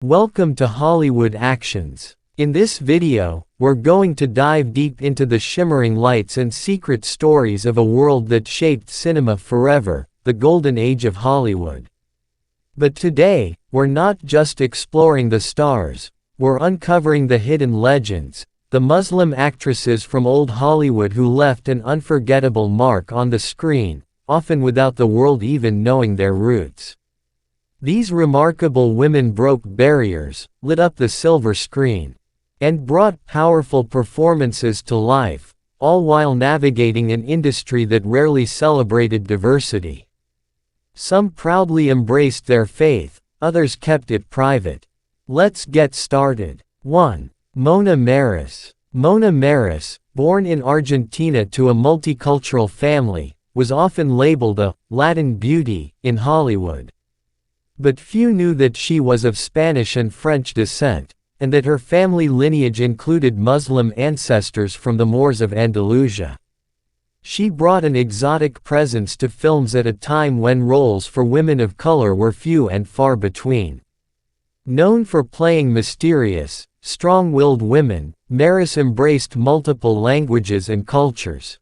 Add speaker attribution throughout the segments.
Speaker 1: Welcome to Hollywood Actions. In this video, we're going to dive deep into the shimmering lights and secret stories of a world that shaped cinema forever, the golden age of Hollywood. But today, we're not just exploring the stars, we're uncovering the hidden legends, the Muslim actresses from old Hollywood who left an unforgettable mark on the screen, often without the world even knowing their roots. These remarkable women broke barriers, lit up the silver screen, and brought powerful performances to life, all while navigating an industry that rarely celebrated diversity. Some proudly embraced their faith, others kept it private. Let's get started. 1. Mona Maris. Mona Maris, born in Argentina to a multicultural family, was often labeled a Latin beauty in Hollywood. But few knew that she was of Spanish and French descent, and that her family lineage included Muslim ancestors from the Moors of Andalusia. She brought an exotic presence to films at a time when roles for women of color were few and far between. Known for playing mysterious, strong-willed women, Maris embraced multiple languages and cultures.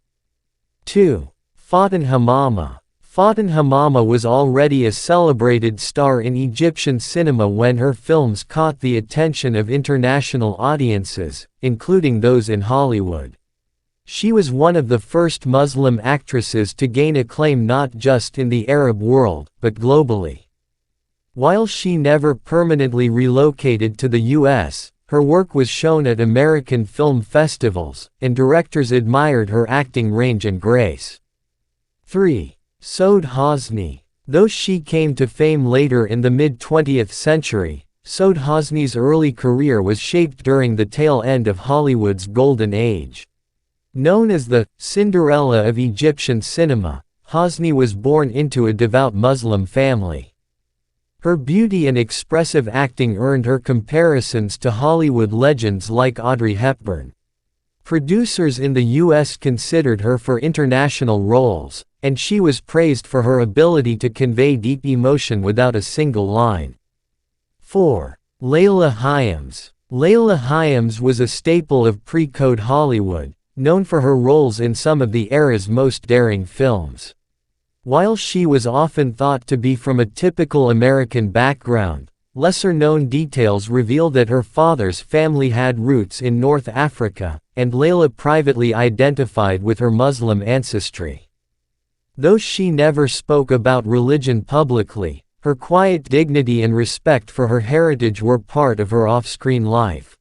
Speaker 1: 2. Faten Hamama. Faten Hamama was already a celebrated star in Egyptian cinema when her films caught the attention of international audiences, including those in Hollywood. She was one of the first Muslim actresses to gain acclaim not just in the Arab world, but globally. While she never permanently relocated to the U.S., her work was shown at American film festivals, and directors admired her acting range and grace. 3. Sode Hosni. Though she came to fame later in the mid-20th century, Sode Hosni's early career was shaped during the tail end of Hollywood's golden age. Known as the Cinderella of Egyptian cinema, Hosni was born into a devout Muslim family. Her beauty and expressive acting earned her comparisons to Hollywood legends like Audrey Hepburn. Producers in the U.S. considered her for international roles, and she was praised for her ability to convey deep emotion without a single line. 4. Layla Hyams. Layla Hyams was a staple of pre-code Hollywood, known for her roles in some of the era's most daring films. While she was often thought to be from a typical American background, lesser-known details reveal that her father's family had roots in North Africa, and Layla privately identified with her Muslim ancestry. Though she never spoke about religion publicly, her quiet dignity and respect for her heritage were part of her off-screen life.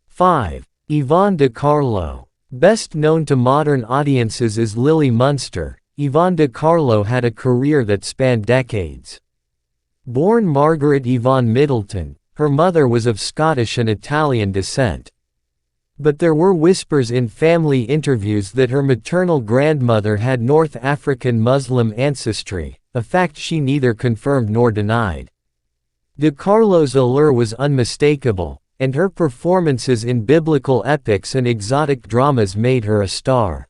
Speaker 1: 5. Yvonne de Carlo. Best known to modern audiences as Lily Munster, Yvonne de Carlo had a career that spanned decades. Born Margaret Yvonne Middleton, her mother was of Scottish and Italian descent. But there were whispers in family interviews that her maternal grandmother had North African Muslim ancestry, a fact she neither confirmed nor denied. De Carlo's allure was unmistakable, and her performances in biblical epics and exotic dramas made her a star.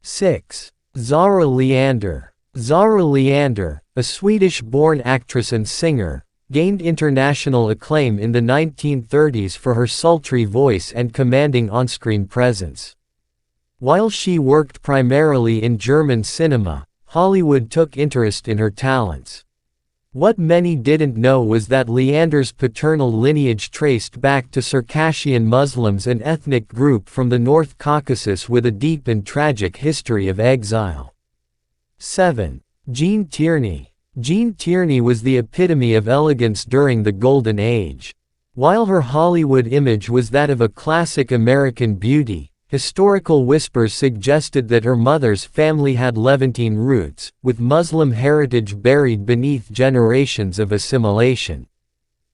Speaker 1: 6. Zara Leander. Zara Leander, a Swedish-born actress and singer, gained international acclaim in the 1930s for her sultry voice and commanding on-screen presence. While she worked primarily in German cinema, Hollywood took interest in her talents. What many didn't know was that Leander's paternal lineage traced back to Circassian Muslims, an ethnic group from the North Caucasus with a deep and tragic history of exile. 7. Jean Tierney. Jean Tierney was the epitome of elegance during the Golden Age. While her Hollywood image was that of a classic American beauty, historical whispers suggested that her mother's family had Levantine roots, with Muslim heritage buried beneath generations of assimilation.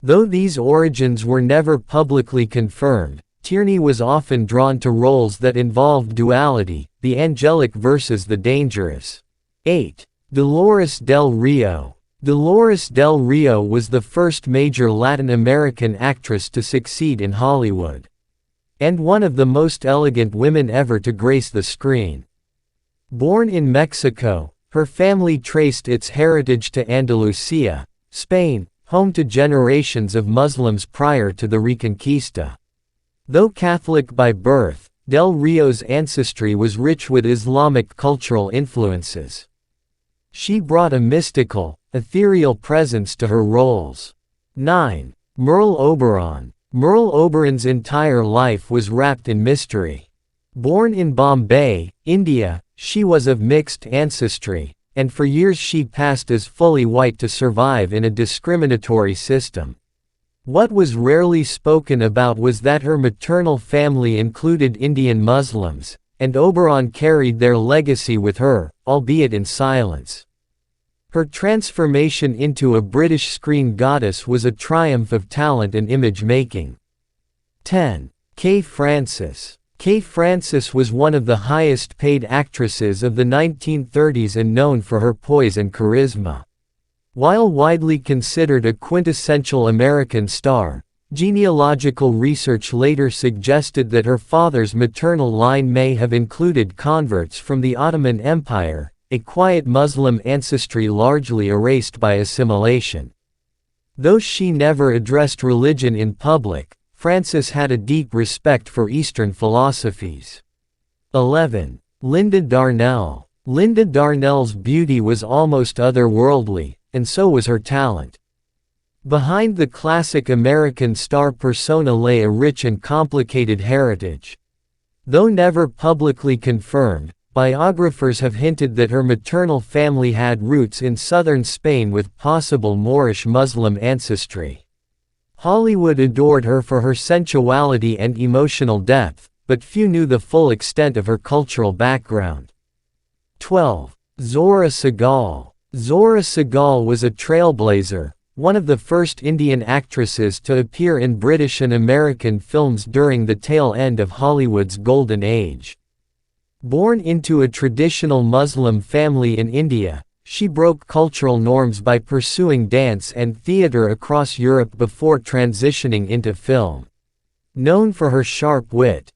Speaker 1: Though these origins were never publicly confirmed, Tierney was often drawn to roles that involved duality, the angelic versus the dangerous. 8. Dolores Del Rio. Dolores Del Rio was the first major Latin American actress to succeed in Hollywood, and one of the most elegant women ever to grace the screen. Born in Mexico, her family traced its heritage to Andalusia, Spain, home to generations of Muslims prior to the Reconquista. Though Catholic by birth, Del Rio's ancestry was rich with Islamic cultural influences. She brought a mystical, ethereal presence to her roles. 9. Merle Oberon. Merle Oberon's entire life was wrapped in mystery. Born in Bombay, India, she was of mixed ancestry, and for years she passed as fully white to survive in a discriminatory system. What was rarely spoken about was that her maternal family included Indian Muslims, and Oberon carried their legacy with her, albeit in silence. Her transformation into a British screen goddess was a triumph of talent and image-making. 10. Kay Francis. Kay Francis was one of the highest-paid actresses of the 1930s and known for her poise and charisma. While widely considered a quintessential American star, genealogical research later suggested that her father's maternal line may have included converts from the Ottoman Empire, a quiet Muslim ancestry largely erased by assimilation. Though she never addressed religion in public, Francis had a deep respect for Eastern philosophies. 11. Linda Darnell. Linda Darnell's beauty was almost otherworldly, and so was her talent. Behind the classic American star persona lay a rich and complicated heritage. Though never publicly confirmed, biographers have hinted that her maternal family had roots in southern Spain with possible Moorish Muslim ancestry. Hollywood adored her for her sensuality and emotional depth, but few knew the full extent of her cultural background. 12. Zora Sehgal. Zora Sehgal was a trailblazer, one of the first Indian actresses to appear in British and American films during the tail end of Hollywood's golden age. Born into a traditional Muslim family in India, she broke cultural norms by pursuing dance and theater across Europe before transitioning into film. Known for her sharp wit,